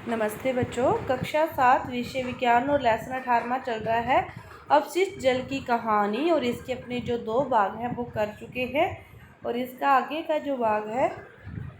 नमस्ते बच्चों। कक्षा 7 विषय विज्ञान और लेसन 18वां चल रहा है। अपशिष्ट जल की कहानी और इसके अपने जो 2 भाग हैं वो कर चुके हैं और इसका आगे का जो भाग है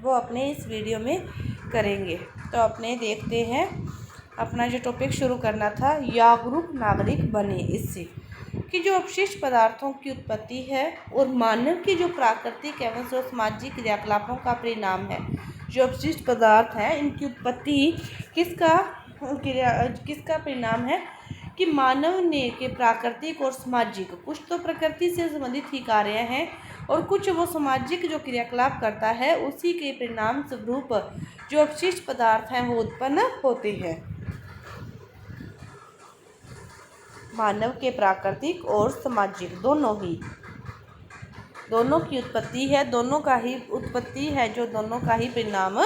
वो अपने इस वीडियो में करेंगे। तो अपने देखते हैं, अपना जो टॉपिक शुरू करना था, जागरूक नागरिक बने, इससे कि जो अपशिष्ट पदार्थों की उत्पत्ति है और मानव की जो प्राकृतिक एवं सामाजिक क्रियाकलापों का परिणाम है। जो अपशिष्ट पदार्थ हैं इनकी उत्पत्ति किसका परिणाम है कि मानव ने के प्राकृतिक और सामाजिक, कुछ तो प्रकृति से संबंधित ही कार्य हैं और कुछ वो सामाजिक जो क्रियाकलाप करता है उसी के परिणाम स्वरूप जो अपशिष्ट पदार्थ हैं वो उत्पन्न होते हैं। मानव के प्राकृतिक और सामाजिक दोनों की उत्पत्ति है, दोनों का ही उत्पत्ति है, जो दोनों का ही परिणाम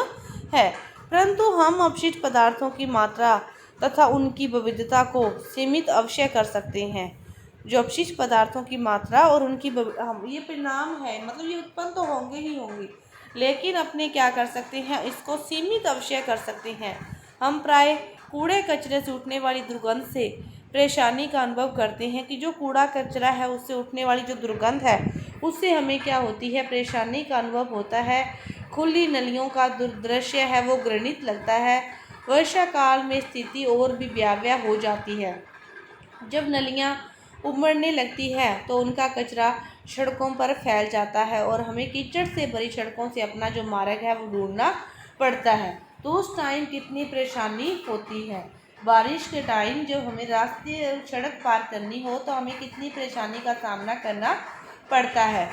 है। परंतु हम अपशिष्ट पदार्थों की मात्रा तथा उनकी विविधता को सीमित अवश्य कर सकते हैं। जो अपशिष्ट पदार्थों की मात्रा और उनकी ये परिणाम है, मतलब ये उत्पन्न तो होंगे ही होंगे, लेकिन अपने क्या कर सकते हैं, इसको सीमित अवश्य कर सकते हैं। हम प्राय कूड़े कचरे से उठने वाली दुर्गंध से परेशानी का अनुभव करते हैं कि जो कूड़ा कचरा है उससे उठने वाली जो दुर्गंध है उससे हमें क्या होती है, परेशानी का अनुभव होता है। खुली नलियों का दृश्य है वो घृणित लगता है। वर्षा काल में स्थिति और भी भयावह हो जाती है। जब नलियाँ उमड़ने लगती है तो उनका कचरा सड़कों पर फैल जाता है और हमें कीचड़ से भरी सड़कों से अपना जो मार्ग है वो ढूंढना पड़ता है। तो उस टाइम कितनी परेशानी होती है। बारिश के टाइम जब हमें रास्ते सड़क पार करनी हो तो हमें कितनी परेशानी का सामना करना पड़ता है।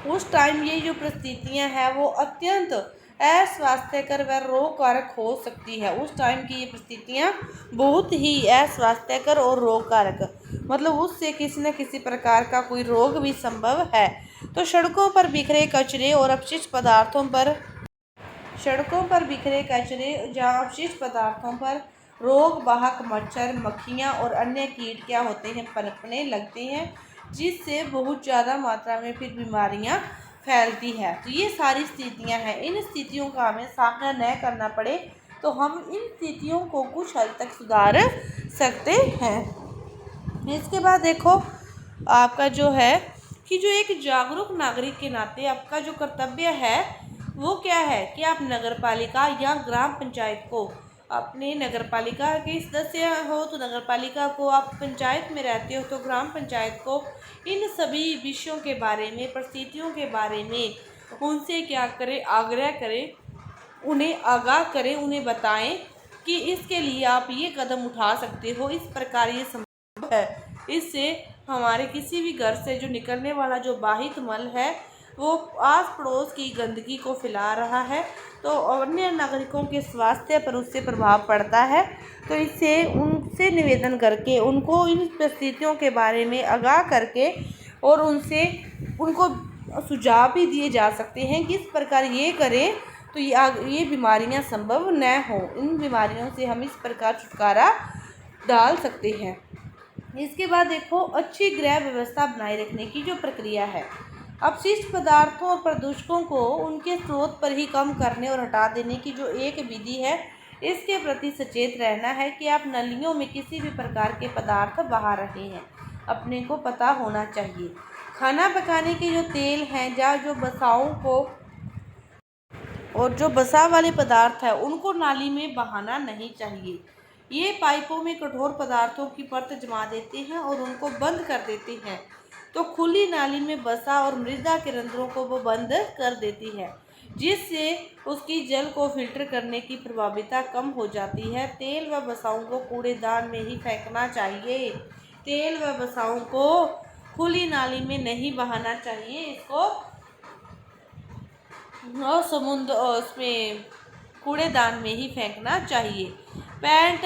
उस टाइम ये जो परिस्थितियां हैं वो अत्यंत अस्वास्थ्यकर व रोगकारक हो सकती है। उस टाइम की ये परिस्थितियां बहुत ही अस्वास्थ्यकर और रोगकारक, मतलब उससे किसी न किसी प्रकार का कोई रोग भी संभव है। तो सड़कों पर बिखरे कचरे और अपशिष्ट पदार्थों पर जहाँ अपशिष्ट पदार्थों पर रोग वाहक मच्छर, मक्खियाँ और अन्य कीट क्या होते हैं, पनपने लगते हैं, जिससे बहुत ज़्यादा मात्रा में फिर बीमारियाँ फैलती है। तो ये सारी स्थितियाँ हैं। इन स्थितियों का हमें सामना न करना पड़े तो हम इन स्थितियों को कुछ हद तक सुधार सकते हैं। इसके बाद देखो, आपका जो है कि जो एक जागरूक नागरिक के नाते आपका जो कर्तव्य है वो क्या है कि आप नगरपालिका या ग्राम पंचायत को, अपने नगरपालिका के सदस्य हो तो नगरपालिका को, आप पंचायत में रहते हो तो ग्राम पंचायत को, इन सभी विषयों के बारे में, परिस्थितियों के बारे में उनसे क्या करें, आग्रह करें, उन्हें आगाह करें, उन्हें बताएं कि इसके लिए आप ये कदम उठा सकते हो, इस प्रकार ये संभव है। इससे हमारे किसी भी घर से जो निकलने वाला जो बाहित मल है वो आस पड़ोस की गंदगी को फैला रहा है, तो अन्य नागरिकों के स्वास्थ्य पर उससे प्रभाव पड़ता है। तो इससे उनसे निवेदन करके उनको इन परिस्थितियों के बारे में आगाह करके और उनको सुझाव भी दिए जा सकते हैं कि इस प्रकार ये करें तो ये बीमारियां संभव न हो। इन बीमारियों से हम इस प्रकार छुटकारा डाल सकते हैं। इसके बाद देखो, अच्छी गृह व्यवस्था बनाए रखने की जो प्रक्रिया है। अपशिष्ट पदार्थों और प्रदूषकों को उनके स्रोत पर ही कम करने और हटा देने की जो एक विधि है, इसके प्रति सचेत रहना है कि आप नलियों में किसी भी प्रकार के पदार्थ बहा रहे हैं, अपने को पता होना चाहिए। खाना पकाने के जो तेल हैं या जो बसाओं को और जो बसा वाले पदार्थ है उनको नाली में बहाना नहीं चाहिए। ये पाइपों में कठोर पदार्थों की परत जमा देते हैं और उनको बंद कर देते हैं, तो खुली नाली में बसा और मृदा के रंध्रों को वो बंद कर देती है, जिससे उसकी जल को फिल्टर करने की प्रभाविता कम हो जाती है। तेल व बसाओं को कूड़ेदान में ही फेंकना चाहिए। तेल व बसाओं को खुली नाली में नहीं बहाना चाहिए, इसको और समुद्र उसमें कूड़ेदान में ही फेंकना चाहिए। पेंट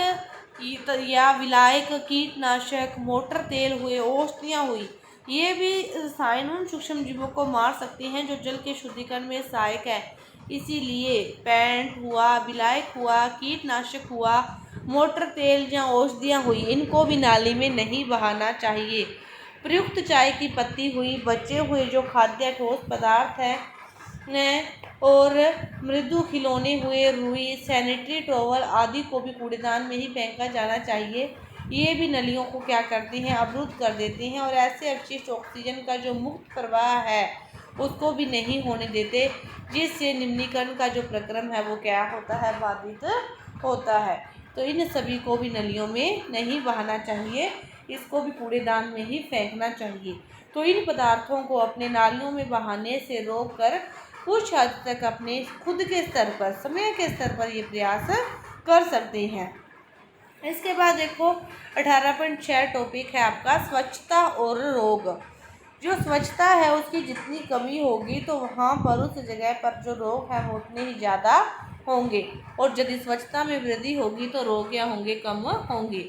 या विलायक, कीटनाशक, मोटर तेल हुए, औषधियाँ हुई, ये भी रसायन उन सूक्ष्म जीवों को मार सकते हैं जो जल के शुद्धिकरण में सहायक है। इसीलिए पेंट हुआ, विलायक हुआ, कीटनाशक हुआ, मोटर तेल या औषधियाँ हुई, इनको भी नाली में नहीं बहाना चाहिए। प्रयुक्त चाय की पत्ती हुई, बचे हुए जो खाद्य ठोस पदार्थ हैं न और मृदु खिलौने हुए, रुई, सैनिटरी टॉवल आदि को भी कूड़ेदान में ही फेंका जाना चाहिए। ये भी नलियों को क्या करते हैं, अवरुद्ध कर देते हैं और ऐसे अपशिष्ट ऑक्सीजन का जो मुक्त प्रवाह है उसको भी नहीं होने देते, जिससे निम्नीकरण का जो प्रक्रम है वो क्या होता है, बाधित होता है। तो इन सभी को भी नलियों में नहीं बहाना चाहिए, इसको भी कूड़ेदान में ही फेंकना चाहिए। तो इन पदार्थों को अपने नालियों में बहाने से रोक कर कुछ हद तक अपने खुद के स्तर पर, समय के स्तर पर ये प्रयास कर सकते हैं। इसके बाद देखो 18.6 टॉपिक है आपका स्वच्छता और रोग। जो स्वच्छता है उसकी जितनी कमी होगी तो वहाँ पर उस जगह पर जो रोग है वो उतने ही ज़्यादा होंगे, और यदि स्वच्छता में वृद्धि होगी तो रोग क्या होंगे, कम होंगे।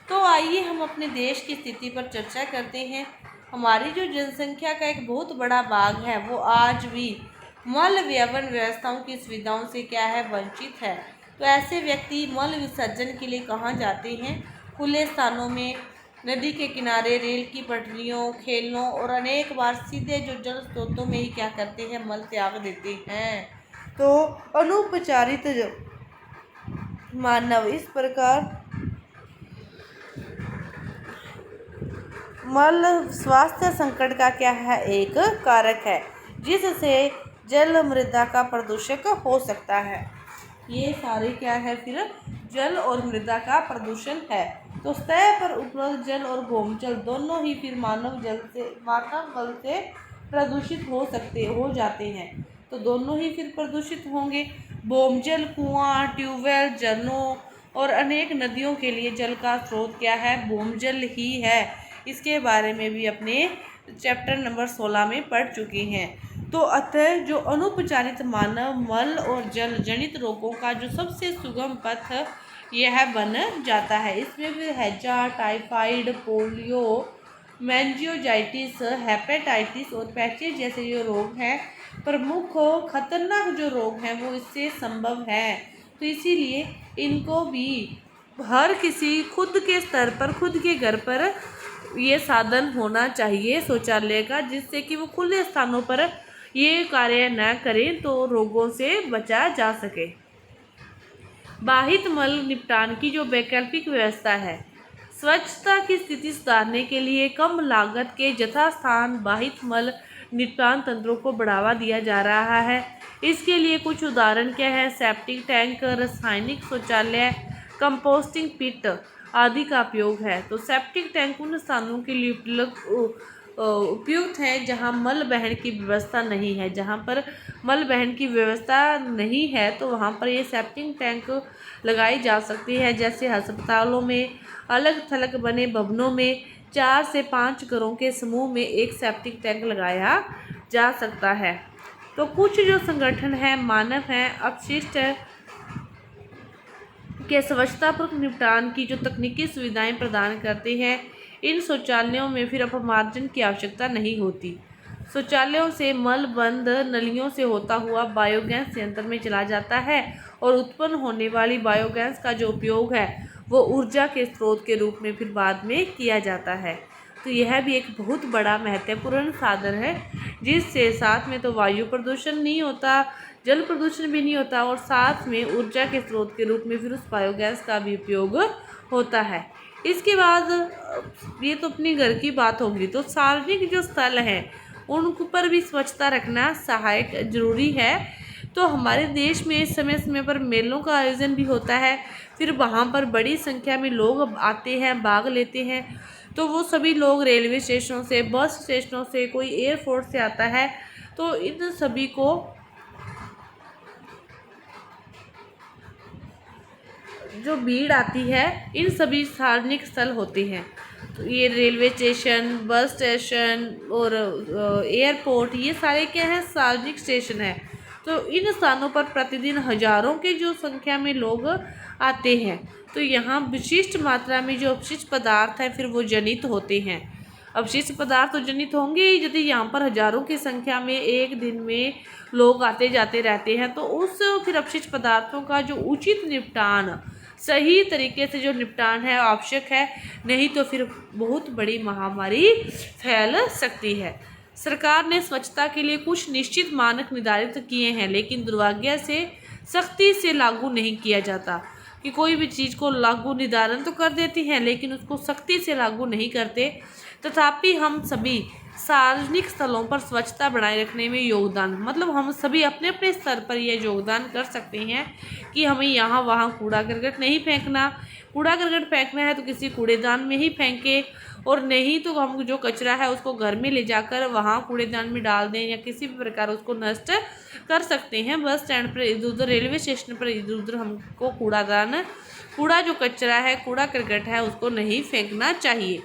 तो आइए हम अपने देश की स्थिति पर चर्चा करते हैं। हमारी जो जनसंख्या का एक बहुत बड़ा भाग है वो आज भी मल व्यवन व्यवस्थाओं की सुविधाओं से क्या है, वंचित है। तो ऐसे व्यक्ति मल विसर्जन के लिए कहाँ जाते हैं, खुले स्थानों में, नदी के किनारे, रेल की पटरियों, खेलों और अनेक बार सीधे जो जल स्रोतों में ही क्या करते हैं, मल त्याग देते हैं। तो अनुपचारित मानव इस प्रकार मल स्वास्थ्य संकट का क्या है, एक कारक है, जिससे जल मृदा का प्रदूषक हो सकता है। ये सारे क्या है, फिर जल और मृदा का प्रदूषण है। तो सतह पर उपलब्ध जल और भौमजल दोनों ही फिर मानव मल से प्रदूषित हो जाते हैं। तो दोनों ही फिर प्रदूषित होंगे। भौमजल कुआं, ट्यूबवेल, झरनों और अनेक नदियों के लिए जल का स्रोत क्या है, भौमजल ही है। इसके बारे में भी अपने चैप्टर नंबर 16 में पढ़ चुके हैं। तो अतः जो अनुपचारित मानव मल और जल जनित रोगों का जो सबसे सुगम पथ यह बन जाता है। इसमें फिर हैजा, टाइफाइड, पोलियो, मेनिंजाइटिस, हेपेटाइटिस और पैचेस जैसे जो रोग हैं, प्रमुख खतरनाक जो रोग हैं वो इससे संभव है। तो इसीलिए इनको भी हर किसी खुद के स्तर पर, खुद के घर पर ये साधन होना चाहिए शौचालय का, जिससे कि वो खुले स्थानों पर ये कार्य न करें तो रोगों से बचा जा सके। बाहित मल निपटान की जो वैकल्पिक व्यवस्था है, स्वच्छता की स्थिति सुधारने के लिए कम लागत के यथास्थान बाहित मल निपटान तंत्रों को बढ़ावा दिया जा रहा है। इसके लिए कुछ उदाहरण क्या है, सेप्टिक टैंक, रासायनिक शौचालय, कंपोस्टिंग पिट आदि का उपयोग है। तो सेप्टिक टैंक उन स्थानों के लिए उपयुक्त है जहां मल बहन की व्यवस्था नहीं है। जहां पर मल बहन की व्यवस्था नहीं है तो वहां पर ये सेप्टिक टैंक लगाई जा सकती है। जैसे अस्पतालों में, अलग थलग बने भवनों में 4 से 5 घरों के समूह में एक सेप्टिक टैंक लगाया जा सकता है। तो कुछ जो संगठन है, मानव हैं, अपशिष्ट के स्वच्छतापूर्वक निपटान की जो तकनीकी सुविधाएं प्रदान करते हैं, इन शौचालयों में फिर अपमार्जन की आवश्यकता नहीं होती। शौचालयों से मल बंद नलियों से होता हुआ बायोगैस संयंत्र में चला जाता है और उत्पन्न होने वाली बायोगैस का जो उपयोग है वो ऊर्जा के स्रोत के रूप में फिर बाद में किया जाता है। तो यह भी एक बहुत बड़ा महत्वपूर्ण साधन है, जिससे साथ में तो वायु प्रदूषण नहीं होता, जल प्रदूषण भी नहीं होता और साथ में ऊर्जा के स्रोत के रूप में फिर उस बायोगैस का भी उपयोग होता है। इसके बाद ये तो अपनी घर की बात होगी, तो सार्वजनिक जो स्थल हैं उन पर भी स्वच्छता रखना सहायक जरूरी है। तो हमारे देश में समय समय पर मेलों का आयोजन भी होता है, फिर वहाँ पर बड़ी संख्या में लोग आते हैं, भाग लेते हैं। तो वो सभी लोग रेलवे स्टेशनों से, बस स्टेशनों से, कोई एयरपोर्ट से आता है, तो इन सभी को जो भीड़ आती है, इन सभी सार्वजनिक स्थल होते हैं। तो ये रेलवे स्टेशन, बस स्टेशन और एयरपोर्ट, ये सारे क्या हैं, सार्वजनिक स्टेशन है। तो इन स्थानों पर प्रतिदिन हजारों के जो संख्या में लोग आते हैं। तो यहाँ विशिष्ट मात्रा में जो अपशिष्ट पदार्थ हैं फिर वो जनित होते हैं। अपशिष्ट पदार्थ तो जनित होंगे ही, यदि यहाँ पर हजारों की संख्या में एक दिन में लोग आते जाते रहते हैं तो उस फिर अपशिष्ट पदार्थों का जो उचित निपटान, सही तरीके से जो निपटान है आवश्यक है, नहीं तो फिर बहुत बड़ी महामारी फैल सकती है। सरकार ने स्वच्छता के लिए कुछ निश्चित मानक निर्धारित किए हैं, लेकिन दुर्भाग्य से सख्ती से लागू नहीं किया जाता। कि कोई भी चीज़ को लागू निर्धारण तो कर देती हैं, लेकिन उसको सख्ती से लागू नहीं करते। तथापि हम सभी सार्वजनिक स्थलों पर स्वच्छता बनाए रखने में योगदान, मतलब हम सभी अपने अपने स्तर पर यह योगदान कर सकते हैं कि हमें यहाँ वहाँ कूड़ा करकट नहीं फेंकना। कूड़ा करकट फेंकना है तो किसी कूड़ेदान में ही फेंके, और नहीं तो हम जो कचरा है उसको घर में ले जाकर वहाँ कूड़ेदान में डाल दें, या किसी भी प्रकार उसको नष्ट कर सकते हैं। बस स्टैंड पर इधर उधर, रेलवे स्टेशन पर इधर उधर हमको कूड़ा जो कचरा है, कूड़ा करकट है, उसको नहीं फेंकना चाहिए।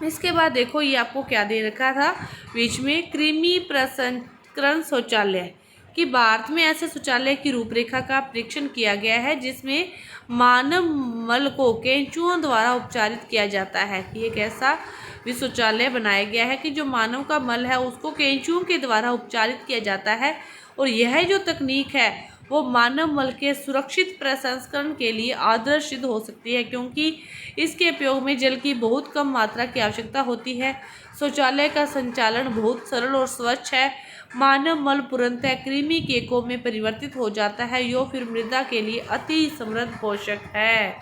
इसके बाद देखो ये आपको क्या दे रखा था बीच में, कृमि प्रसंस्करण शौचालय। कि भारत में ऐसे शौचालय की रूपरेखा का परीक्षण किया गया है जिसमें मानव मल को केंचुओं द्वारा उपचारित किया जाता है। कि एक ऐसा भी शौचालय बनाया गया है कि जो मानव का मल है उसको केंचुओं के द्वारा उपचारित किया जाता है, और यह जो तकनीक है वो मानव मल के सुरक्षित प्रसंस्करण के लिए आदर्श सिद्ध हो सकती है, क्योंकि इसके उपयोग में जल की बहुत कम मात्रा की आवश्यकता होती है। शौचालय का संचालन बहुत सरल और स्वच्छ है। मानव मल तुरंत कृमि केकों में परिवर्तित हो जाता है, यो फिर मृदा के लिए अति समृद्ध पोषक है।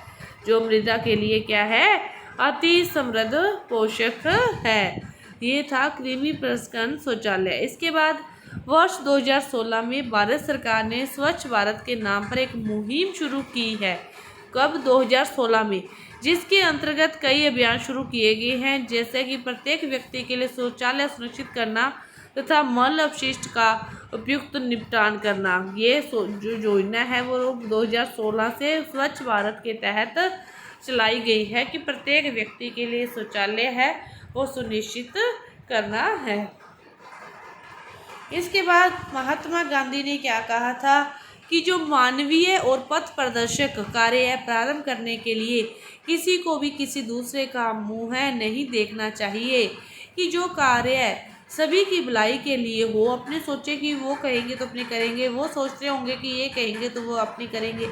जो मृदा के लिए क्या है, अति समृद्ध पोषक है। ये था कृमि प्रसंस्करण शौचालय। इसके बाद वर्ष 2016 में भारत सरकार ने स्वच्छ भारत के नाम पर एक मुहिम शुरू की है। कब? 2016 में, जिसके अंतर्गत कई अभियान शुरू किए गए हैं, जैसे कि प्रत्येक व्यक्ति के लिए शौचालय सुनिश्चित करना तथा मल अपशिष्ट का उपयुक्त निपटान करना। ये जो योजना है वो 2016 से स्वच्छ भारत के तहत चलाई गई है कि प्रत्येक व्यक्ति के लिए शौचालय है वो सुनिश्चित करना है। इसके बाद महात्मा गांधी ने क्या कहा था कि जो मानवीय और पथ प्रदर्शक कार्य है प्रारंभ करने के लिए किसी को भी किसी दूसरे का मुंह नहीं देखना चाहिए। कि जो कार्य है सभी की भलाई के लिए हो, अपने सोचे कि वो कहेंगे तो अपने करेंगे, वो सोचते होंगे कि ये कहेंगे तो वो अपनी करेंगे,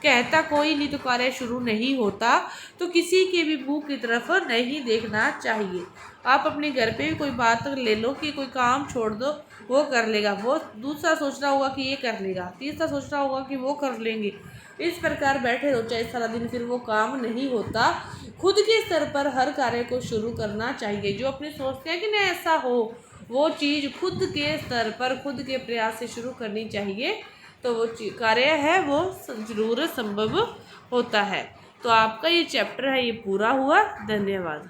कहता कोई नहीं तो कार्य शुरू नहीं होता। तो किसी के भी मुंह की तरफ नहीं देखना चाहिए। आप अपने घर पे भी कोई बात ले लो कि कोई काम छोड़ दो, वो कर लेगा, वो दूसरा सोच रहा होगा कि ये कर लेगा, तीसरा सोच रहा होगा कि वो कर लेंगे। इस प्रकार बैठे रहो चाहे सारा दिन, फिर वो काम नहीं होता। खुद के स्तर पर हर कार्य को शुरू करना चाहिए। जो अपने सोचते हैं कि नहीं ऐसा हो, वो चीज़ खुद के स्तर पर खुद के प्रयास से शुरू करनी चाहिए, तो वो कार्य है वो जरूर संभव होता है। तो आपका ये चैप्टर है ये पूरा हुआ। धन्यवाद।